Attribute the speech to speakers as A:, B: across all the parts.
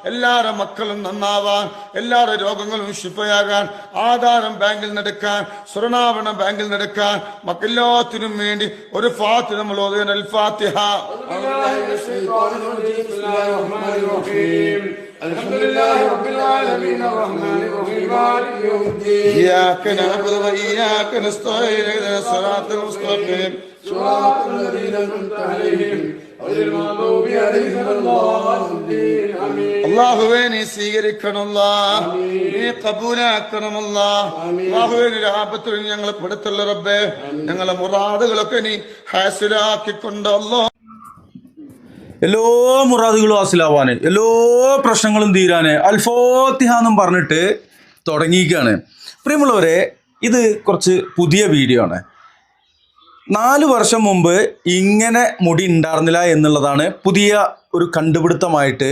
A: എല്ലാവരുടെ മക്കളും നന്നാവാൻ, എല്ലാവരുടെ രോഗങ്ങളും ശിഫയാകാൻ, ആധാരം ബാങ്കിൽ നിന്നെടുക്കാൻ, സ്വർണ്ണാഭരണം ബാങ്കിൽ നിന്നെടുക്കാൻ, മക്കെല്ലാത്തിനും വേണ്ടി ഒരു ഫാത്തിഹ നമ്മൾ ഓതുകയാണ്. അൽ ഫാത്തിഹ.
B: അൽഹംദുലില്ലാഹി റബ്ബിൽ ആലമീൻ അർറഹ്മാനിർ റഹീം മാലികി യൗമിദ്ദീൻ
A: ഇയ്യാക നഅ്ബുദു വ ഇയ്യാക നസ്തഈൻ ഇഹ്ദിനസ് സിറാത്തൽ മുസ്തഖീം
B: സിറാത്തൽ ലദീന അൻഅംത അലൈഹിം ഗൈറിൽ മഗ്ദൂബി അലൈഹിം വലദ്ദാലിൻ ആമീൻ.
A: അല്ലാഹുവേ നീ സ്വീകരിക്കണമല്ലാ, നീ കബൂലാക്കണമല്ലാ. അല്ലാഹുവേ നീ ആപത്തിൽ ഞങ്ങളെ പെടുത്തല്ല റബ്ബേ. ഞങ്ങളെ മുറാദുകളൊക്കെ നീ ഹാസിലാക്കിക്കൊണ്ട് അല്ലാഹ്
C: എല്ലാ മുറാദുകളും ഹാസിലാവാന്, എല്ലാ പ്രശ്നങ്ങളും തീരാന് അൽ ഫാത്തിഹ എന്നും പറഞ്ഞിട്ട് തുടങ്ങിയിരിക്കുകയാണ്. പ്രിയമുള്ളവരെ, ഇത് കുറച്ച് പുതിയ വീഡിയോ ആണ്. 4 വർഷം മുമ്പ് ഇങ്ങനെ മുടി ഉണ്ടായിരുന്നില്ല എന്നുള്ളതാണ് പുതിയ ഒരു കണ്ടുപിടുത്തമായിട്ട്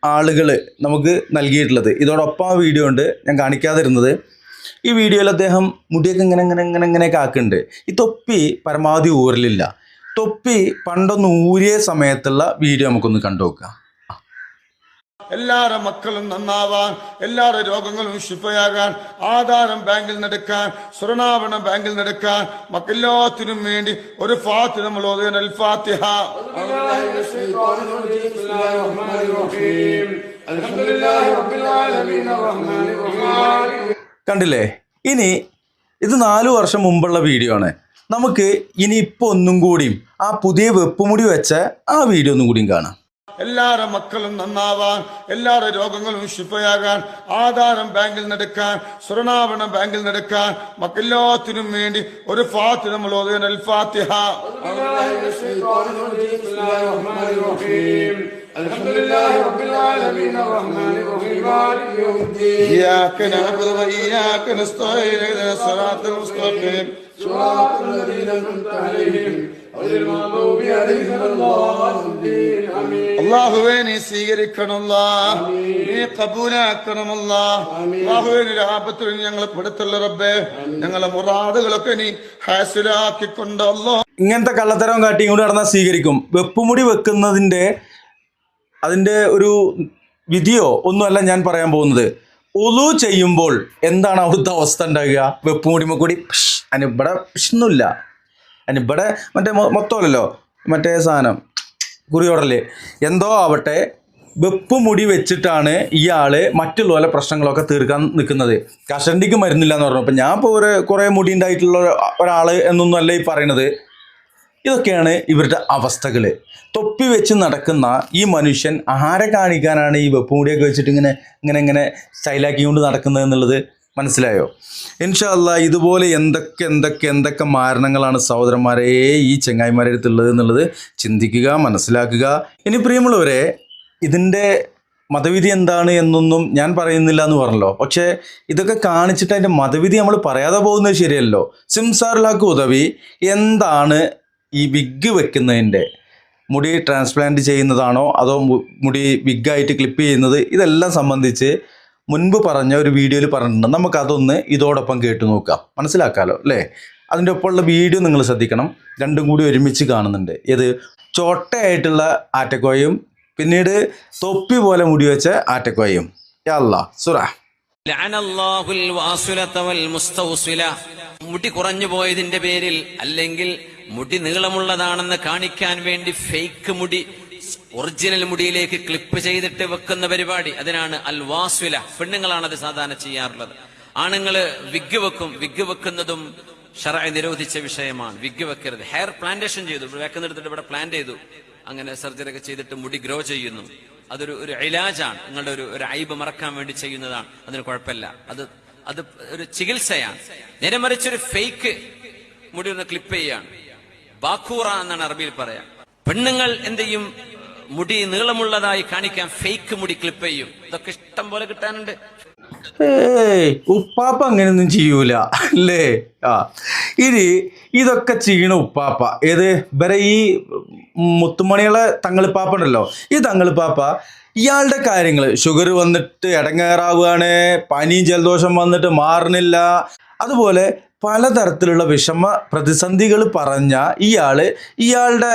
C: ആളുകൾ നമുക്ക് നൽകിയിട്ടുള്ളത്. ഇതോടൊപ്പം ആ വീഡിയോ ഉണ്ട്, ഞാൻ കാണിക്കാതിരുന്നത്. ഈ വീഡിയോയിൽ അദ്ദേഹം മുടിയൊക്കെ ഇങ്ങനെയൊക്കെ ആക്കുന്നുണ്ട്. ഈ തൊപ്പി പരമാവധി ഊരലില്ല. തൊപ്പി പണ്ടൊന്ന് ഊരിയ സമയത്തുള്ള വീഡിയോ നമുക്കൊന്ന് കണ്ടു നോക്കാം.
A: എല്ലാവരുടെ മക്കളും നന്നാവാൻ, എല്ലാവരുടെ രോഗങ്ങളും ശിഫയാകാൻ, ആധാരം ബാങ്കിൽ നിന്നെടുക്കാൻ, സ്വർണ്ണാഭരണം ബാങ്കിൽ നിന്നെടുക്കാൻ, മക്കെല്ലാത്തിനും വേണ്ടി ഒരു ഫാത്തിഹ നമ്മൾ ഓതുകയാണ്. അൽ ഫാത്തിഹ.
B: അൽഹംദുലില്ലാഹി റബ്ബിൽ ആലമീൻ അർറഹ്മാനിർ റഹീം.
C: കണ്ടില്ലേ? ഇനി ഇത് 4 വർഷം മുമ്പുള്ള വീഡിയോ ആണ്. നമുക്ക് ഇനി ഇപ്പോൾ ഒന്നും കൂടിയും ആ പുതിയ വെപ്പുമുടി വെച്ച ആ വീഡിയോ ഒന്നും കൂടിയും കാണാം.
A: എല്ലാവരുടെ മക്കളും നന്നാവാൻ, എല്ലാവരുടെ രോഗങ്ങളും ശിഫയാകാൻ, ആധാരം ബാങ്കിൽ നിന്നെടുക്കാൻ, സ്വർണ്ണാഭരണം ബാങ്കിൽ നിന്നെടുക്കാൻ, മക്കെല്ലാത്തിനും വേണ്ടി ഒരു ഫാത്തിഹ നമ്മൾ ഓതുകയാണ്. അൽ ഫാത്തിഹ.
B: അൽഹംദുലില്ലാഹി റബ്ബിൽ ആലമീൻ അർറഹ്മാനിർ റഹീം മാലികി യൗമിദ്ദീൻ
A: ഇയ്യാക നഅ്ബുദു വ ഇയ്യാക നസ്തഈൻ ഇഹ്ദിനസ് സിറാത്തൽ മുസ്തഖീം
B: സിറാത്തൽ ലദീന അൻഅംത അലൈഹിം ഗൈറിൽ മഗ്ദൂബി അലൈഹിം വലദ്ദാലിൻ ആമീൻ.
A: അല്ലാഹുവേ നീ സ്വീകരിക്കണമല്ലാ, നീ കബൂലാക്കണമല്ലാ. അല്ലാഹുവേ നീ ആപത്തിൽ ഞങ്ങളെ പെടുത്തല്ല റബ്ബേ. ഞങ്ങളെ മുറാദുകളൊക്കെ നീ ഹാസിലാക്കിക്കൊണ്ട് അല്ലാഹ്.
C: ഇങ്ങനത്തെ കള്ളത്തരം കാട്ടി ഇങ്ങോട്ട് നടന്നാൽ സ്വീകരിക്കും. വെപ്പുമുടി വെക്കുന്നതിൻ്റെ അതിൻ്റെ ഒരു വിധിയോ ഒന്നുമല്ല ഞാൻ പറയാൻ പോകുന്നത്. ഒളു ചെയ്യുമ്പോൾ എന്താണ് അവിടുത്തെ അവസ്ഥ ഉണ്ടാകുക? വെപ്പുമുടിമ കൂടി അതിനിവിടെ പ്രശ്നമില്ല, അതിനിവിടെ മറ്റേ മൊത്തമല്ലല്ലോ, മറ്റേ സാധനം കുറിയോടല് എന്തോ ആവട്ടെ, വെപ്പുമുടി വെച്ചിട്ടാണ് ഇയാൾ മറ്റുള്ള പ്രശ്നങ്ങളൊക്കെ തീർക്കാൻ നിൽക്കുന്നത്. കഷണ്ടിക്ക് മരുന്നില്ല എന്ന് പറഞ്ഞു. അപ്പം ഞാൻ ഇപ്പോൾ കുറേ മുടി ഉണ്ടായിട്ടുള്ള ഒരാൾ എന്നൊന്നും അല്ല ഈ പറയണത്. ഇതൊക്കെയാണ് ഇവരുടെ അവസ്ഥകൾ. തൊപ്പി വെച്ച് നടക്കുന്ന ഈ മനുഷ്യൻ ആരെ കാണിക്കാനാണ് ഈ വെപ്പുമുടിയൊക്കെ വെച്ചിട്ട് ഇങ്ങനെ സ്റ്റൈലാക്കി കൊണ്ട് നടക്കുന്നത് എന്നുള്ളത് മനസ്സിലായോ? ഇൻഷാ അല്ലാഹ് ഇതുപോലെ എന്തൊക്കെ മാരണങ്ങളാണ് സഹോദരന്മാരെ ഈ ചെങ്ങായിമാരുടെ അടുത്തുള്ളത് എന്നുള്ളത് ചിന്തിക്കുക, മനസ്സിലാക്കുക. ഇനി പ്രിയമുള്ളവരെ, ഇതിൻ്റെ മതവിധി എന്താണ് എന്നൊന്നും ഞാൻ പറയുന്നില്ല എന്ന് പറഞ്ഞല്ലോ. പക്ഷേ ഇതൊക്കെ കാണിച്ചിട്ട് അതിൻ്റെ മതവിധി നമ്മൾ പറയാതെ പോകുന്നത് ശരിയല്ലോ. സിംസാറിലാക്ക് ഉദവി എന്താണ് ഈ വിഗ് വെക്കുന്നതിൻ്റെ, മുടി ട്രാൻസ്പ്ലാന്റ് ചെയ്യുന്നതാണോ അതോ മുടി വിഗായിട്ട് ക്ലിപ്പ് ചെയ്യുന്നത്, ഇതെല്ലാം സംബന്ധിച്ച് മുൻപ് പറഞ്ഞ ഒരു വീഡിയോയിൽ പറഞ്ഞിട്ടുണ്ട്. നമുക്കതൊന്ന് ഇതോടൊപ്പം കേട്ടു നോക്കാം, മനസ്സിലാക്കാമല്ലോ അല്ലേ? അതിൻ്റെ ഒപ്പമുള്ള വീഡിയോ നിങ്ങൾ ശ്രദ്ധിക്കണം, രണ്ടും കൂടി ഒരുമിച്ച് കാണുന്നുണ്ട്. ഏത് ചോട്ടയായിട്ടുള്ള ആറ്റക്കോയും പിന്നീട് തൊപ്പി പോലെ മുടി വെച്ച ആറ്റക്കോയും. യാ അല്ലാഹ് സുറ.
D: മുടി കുറഞ്ഞു പോയതിന്റെ പേരിൽ, അല്ലെങ്കിൽ മുടി നീളമുള്ളതാണെന്ന് കാണിക്കാൻ വേണ്ടി ഫേക്ക് മുടി ഒറിജിനൽ മുടിയിലേക്ക് ക്ലിപ്പ് ചെയ്തിട്ട് വെക്കുന്ന പരിപാടി, അതിനാണ് അൽ വാസ്വില. പെണ്ണുങ്ങളാണ് അത് സാധാരണ ചെയ്യാറുള്ളത്. ആണുങ്ങള് വിഗ് വെക്കും. വിഗ് വെക്കുന്നതും ശർഅ് നിരോധിച്ച വിഷയമാണ്. വിഗ് വെക്കരുത്. ഹെയർ പ്ലാന്റേഷൻ ചെയ്തു, വെക്കുന്നെടുത്തിട്ട് ഇവിടെ പ്ലാന്റ് ചെയ്തു, അങ്ങനെ സർജറി ഒക്കെ ചെയ്തിട്ട് മുടി ഗ്രോ ചെയ്യുന്നു. അതൊരു ഇലാജാണ്. നിങ്ങളുടെ ഒരു ഐബ് മറക്കാൻ വേണ്ടി ചെയ്യുന്നതാണ്. അതിന് കുഴപ്പമില്ല. അത് ഒരു ചികിത്സയാണ്. നേരെ മറിച്ചൊരു ഫേക്ക് മുടി ഒന്ന് ക്ലിപ്പ് ചെയ്യാണ്. ബാഖൂറ എന്നാണ് അറബിയിൽ പറയാം. പെണ്ണുങ്ങൾ എന്ത് ചെയ്യും? മുടി നീളമുള്ളതായി കാണിക്കാൻ ഫേക്ക് മുടി ക്ലിപ്പ് ചെയ്യും. ഇതൊക്കെ ഇഷ്ടം പോലെ കിട്ടാനുണ്ട്.
C: ഉപ്പാപ്പ അങ്ങനെയൊന്നും ചെയ്യൂല അല്ലേ? ഇനി ഇതൊക്കെ ചെയ്യണ ഉപ്പാപ്പ ഏത് വരെ ഈ മുത്തുമണികളെ തങ്ങളിപ്പാപ്പ ഉണ്ടല്ലോ, ഈ തങ്ങളിപ്പാപ്പ ഇയാളുടെ കാര്യങ്ങൾ, ഷുഗർ വന്നിട്ട് ഇടങ്ങേറാവുകയാണ്, പനിയും ജലദോഷം വന്നിട്ട് മാറണില്ല, അതുപോലെ പലതരത്തിലുള്ള വിഷമ പ്രതിസന്ധികൾ പറഞ്ഞ ഇയാളുടെ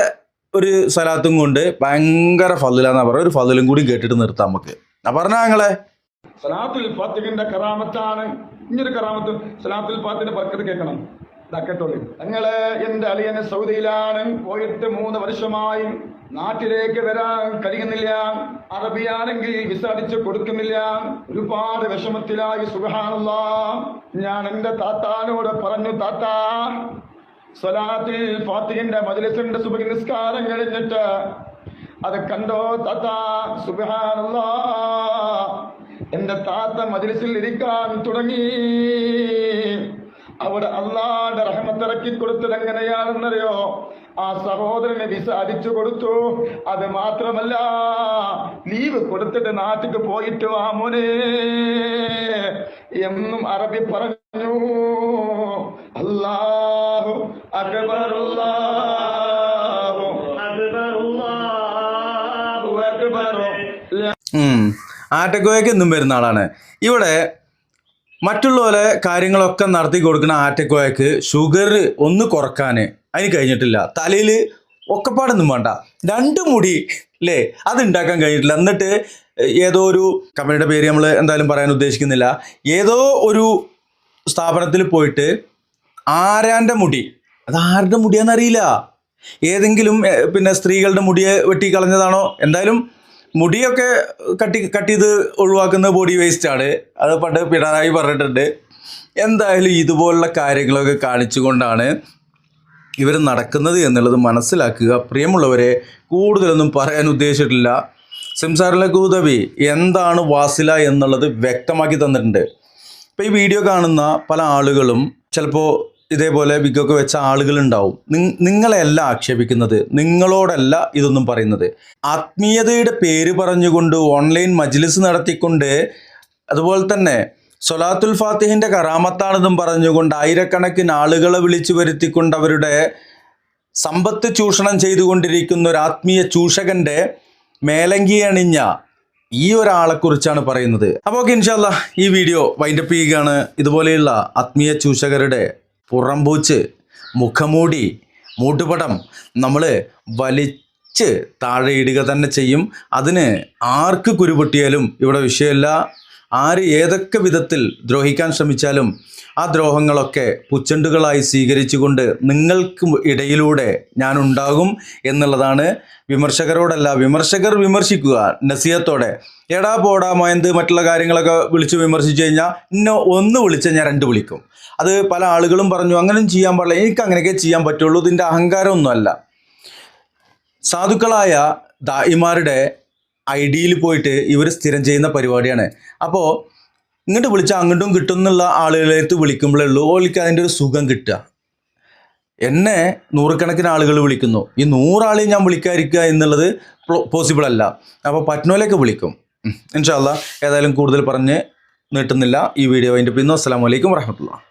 C: ഒരു സ്ഥലത്തും കൊണ്ട് ഭയങ്കര ഫضിലാന്നാ പറയുക. ഒരു ഫضലും കൂടി കേട്ടിട്ട് നിർത്താം നമുക്ക്. ഞാൻ പറഞ്ഞ ഞങ്ങളെ
A: സലാത്തുൽ ഫാത്തിഹിന്റെ കറാമത്താണ്. ഇങ്ങനൊരു കറാമത്ത് സലാത്തുൽ ഫാത്തിഹിന്റെ ബർക്കത്ത് കേൾക്കണം. കേട്ടോളൂ. ഞങ്ങള് എന്റെ അളിയന് സൗദിയിലാണ്, പോയിട്ട് 3 വർഷമായി. നാട്ടിലേക്ക് വരാൻ കഴിയുന്നില്ല. അറബിയാണെങ്കിൽ വിസ അടിച്ച് കൊടുക്കുന്നില്ല. ഒരുപാട് വിഷമത്തിലായി. സുബ്ഹാനല്ലാഹ്. ഞാൻ എന്റെ താത്താനോട് പറഞ്ഞു, താത്താ സ്വലാത്തുൽ ഫാത്തിഹിന്റെ മജ്‌ലിസിന്റെ സുബ്ഹി നിസ്കാരം കഴിഞ്ഞിട്ട് അത് കണ്ടോ താത്താ? സുബ്ഹാനല്ലാഹ്. എന്റെ താത്ത മജ്‌ലിസിൽ ഇരിക്കാൻ തുടങ്ങി. അവിടെ അള്ളാന്റെ റഹ്മത്തിറക്കി കൊടുത്തത് എങ്ങനെയാണെന്നറിയോ? ആ സഹോദരനെ വിസ അടിച്ചു കൊടുത്തു. അത് മാത്രമല്ല, ലീവ് കൊടുത്തിട്ട് നാട്ടിക്ക് പോയിട്ട് ആ മോനെ എന്നും അറബി പറഞ്ഞു, അല്ലാഹു അക്ബർ അല്ലാഹു അക്ബർ അല്ലാഹു അക്ബർ.
C: ആറ്റക്കോയക്ക് എന്നും വരുന്ന ആളാണ്. ഇവിടെ മറ്റുള്ളവരെ കാര്യങ്ങളൊക്കെ നടത്തി കൊടുക്കുന്ന ആറ്റക്കോയക്ക് ഷുഗർ ഒന്ന് കുറക്കാൻ അതിന് കഴിഞ്ഞിട്ടില്ല. തലയിൽ ഒക്കെപ്പാടൊന്നും വേണ്ട, 2 മുടി അല്ലേ അത് ഉണ്ടാക്കാൻ കഴിഞ്ഞിട്ടില്ല. എന്നിട്ട് ഏതോ ഒരു കമ്പനിയുടെ പേര് നമ്മൾ എന്തായാലും പറയാൻ ഉദ്ദേശിക്കുന്നില്ല, ഏതോ ഒരു സ്ഥാപനത്തിൽ പോയിട്ട് ആരാൻ്റെ മുടി, അത് ആരുടെ മുടിയാണെന്നറിയില്ല, ഏതെങ്കിലും പിന്നെ സ്ത്രീകളുടെ മുടിയെ വെട്ടിക്കളഞ്ഞതാണോ, എന്തായാലും മുടിയൊക്കെ കട്ട് ചെയ്ത് ഒഴിവാക്കുന്ന ബോഡി വേസ്റ്റാണ്. അത് പണ്ട് പിണറായി പറഞ്ഞിട്ടുണ്ട്. എന്തായാലും ഇതുപോലുള്ള കാര്യങ്ങളൊക്കെ കാണിച്ചുകൊണ്ടാണ് ഇവർ നടക്കുന്നത് എന്നുള്ളത് മനസ്സിലാക്കുക. പ്രിയമുള്ളവരെ, കൂടുതലൊന്നും പറയാൻ ഉദ്ദേശിച്ചിട്ടില്ല. സംസാരിലേക്ക് ഉദവി എന്താണ് വാസില എന്നുള്ളത് വ്യക്തമാക്കി തന്നിട്ടുണ്ട്. ഇപ്പോൾ ഈ വീഡിയോ കാണുന്ന പല ആളുകളും ചിലപ്പോൾ ഇതേപോലെ വിഗൊക്കെ വെച്ച ആളുകളുണ്ടാവും. നിങ്ങളെയല്ല ആക്ഷേപിക്കുന്നത്, നിങ്ങളോടല്ല ഇതൊന്നും പറയുന്നത്. ആത്മീയതയുടെ പേര് പറഞ്ഞുകൊണ്ട് ഓൺലൈൻ മജ്‌ലിസ് നടത്തിക്കൊണ്ട്, അതുപോലെ തന്നെ സ്വലാത്തുൽ ഫാത്തിഹിൻ്റെ കറാമത്താണെന്നും പറഞ്ഞുകൊണ്ട് ആയിരക്കണക്കിന് ആളുകളെ വിളിച്ചു വരുത്തിക്കൊണ്ട് അവരുടെ സമ്പത്ത് ചൂഷണം ചെയ്തുകൊണ്ടിരിക്കുന്ന ഒരു ആത്മീയ ചൂഷകൻ്റെ മേലങ്കി അണിഞ്ഞ ഈ ഒരാളെക്കുറിച്ചാണ് പറയുന്നത്. അപ്പോൾ ഓക്കെ, ഇൻഷാ അല്ലാഹ് ഈ വീഡിയോ വൈൻഡപ്പ് ചെയ്യുകയാണ്. ഇതുപോലെയുള്ള ആത്മീയ ചൂഷകരുടെ പുറംപൂച്ച്, മുഖമൂടി, മൂട്ടുപടം നമ്മൾ വലിച്ച് താഴെ ഇടുക തന്നെ ചെയ്യും. അതിന് ആർക്ക് കുരുപൊട്ടിയാലും ഇവിടെ വിഷയമില്ല. ആര് ഏതൊക്കെ വിധത്തിൽ ദ്രോഹിക്കാൻ ശ്രമിച്ചാലും ആ ദ്രോഹങ്ങളൊക്കെ പുച്ചണ്ടുകളായി സ്വീകരിച്ചുകൊണ്ട് നിങ്ങൾക്ക് ഇടയിലൂടെ ഞാനുണ്ടാകും എന്നുള്ളതാണ്. വിമർശകരോടല്ല, വിമർശകർ വിമർശിക്കുക നസീഹത്തോടെ. എടാ പോടാ മയന്ത് മറ്റുള്ള കാര്യങ്ങളൊക്കെ വിളിച്ച് വിമർശിച്ചു കഴിഞ്ഞാൽ ഇന്നെ ഒന്ന് വിളിച്ചാൽ ഞാൻ 2 വിളിക്കും. അത് പല ആളുകളും പറഞ്ഞു, അങ്ങനെയും ചെയ്യാൻ പാടില്ല, എനിക്ക് അങ്ങനെയൊക്കെ ചെയ്യാൻ പറ്റുള്ളൂ. ഇതിൻ്റെ അഹങ്കാരമൊന്നുമല്ല. സാധുക്കളായ ദായിമാരുടെ ഐഡിയിൽ പോയിട്ട് ഇവർ സ്ഥിരം ചെയ്യുന്ന പരിപാടിയാണ്. അപ്പോൾ ഇങ്ങോട്ട് വിളിച്ചാൽ അങ്ങോട്ടും കിട്ടും എന്നുള്ള ആളുകളേക്ക് വിളിക്കുമ്പോഴേ ഉള്ളൂ ഓൾക്ക് അതിൻ്റെ ഒരു സുഖം കിട്ടുക. എന്നെ 100 കണക്കിന് ആളുകൾ വിളിക്കുന്നു, ഈ 100 ആളെയും ഞാൻ വിളിക്കാതിരിക്കുക എന്നുള്ളത് പോസിബിൾ അല്ല. അപ്പോൾ പറ്റുന്നോലേക്ക് വിളിക്കും. ഇൻഷാ അല്ലാഹ്. ഏതായാലും കൂടുതൽ പറഞ്ഞ് നീട്ടുന്നില്ല. ഈ വീഡിയോ അതിൻ്റെ പിന്നെ. അസ്സലാമു അലൈക്കും വറഹ്മത്തുള്ളാഹി.